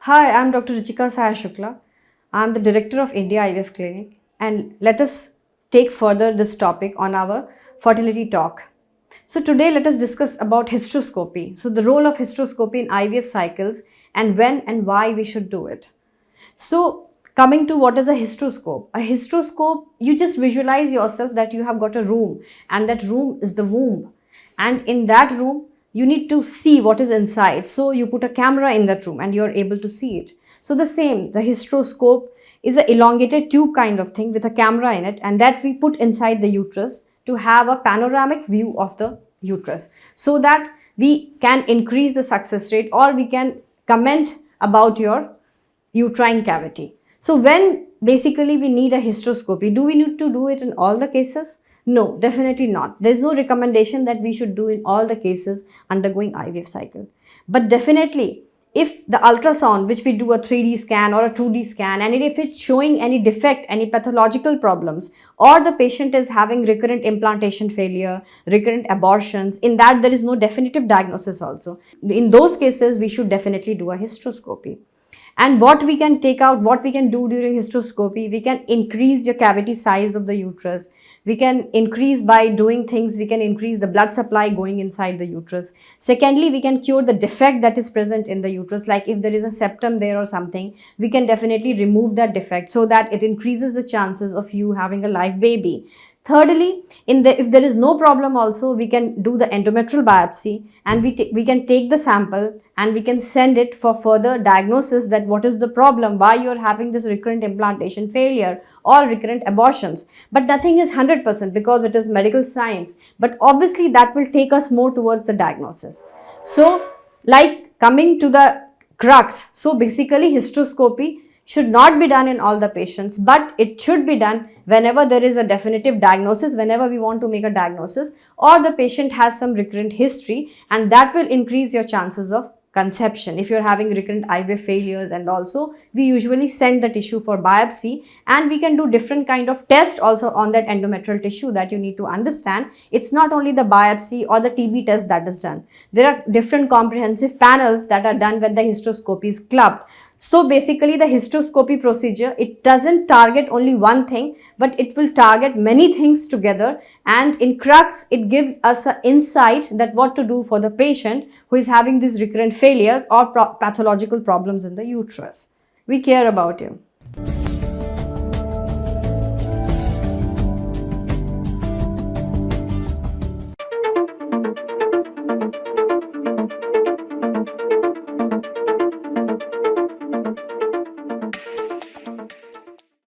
Hi, I'm Dr. Richikasahayshukla. I'm the director of India IVF Clinic, and let us take further this topic on our fertility talk. So today let us discuss about hysteroscopy. So the role of hysteroscopy in IVF cycles and when and why we should do it. So coming to what is a hysteroscope, you just visualize yourself that you have got a room and that room is the womb. And in that room, you need to see what is inside. So you put a camera in that room and you're able to see it. So the hysteroscope is an elongated tube kind of thing with a camera in it, and that we put inside the uterus to have a panoramic view of the uterus so that we can increase the success rate or we can comment about your uterine cavity. So when basically we need a hysteroscopy, do we need to do it in all the cases? No, definitely not. There's no recommendation that we should do in all the cases undergoing IVF cycle. But definitely, if the ultrasound, which we do a 3D scan or a 2D scan, and if it's showing any defect, any pathological problems, or the patient is having recurrent implantation failure, recurrent abortions, in that there is no definitive diagnosis also. In those cases, we should definitely do a hysteroscopy. And what we can take out, what we can do during hysteroscopy, we can increase your cavity size of the uterus. We can increase by doing things, we can increase the blood supply going inside the uterus. Secondly, we can cure the defect that is present in the uterus, like if there is a septum there or something, we can definitely remove that defect so that it increases the chances of you having a live baby. Thirdly, if there is no problem also, we can do the endometrial biopsy and we can take the sample and we can send it for further diagnosis that what is the problem, why you are having this recurrent implantation failure or recurrent abortions. But nothing is 100% because it is medical science. But obviously that will take us more towards the diagnosis. So like coming to the crux, so basically hysteroscopy should not be done in all the patients, but it should be done whenever there is a definitive diagnosis, whenever we want to make a diagnosis or the patient has some recurrent history, and that will increase your chances of conception if you're having recurrent IVF failures. And also we usually send the tissue for biopsy, and we can do different kind of tests also on that endometrial tissue that you need to understand. It's not only the biopsy or the TB test that is done. There are different comprehensive panels that are done when the hysteroscopy is clubbed. So basically the hysteroscopy procedure, it doesn't target only one thing, but it will target many things together, and in crux it gives us an insight that what to do for the patient who is having these recurrent failures or pathological problems in the uterus. We care about you.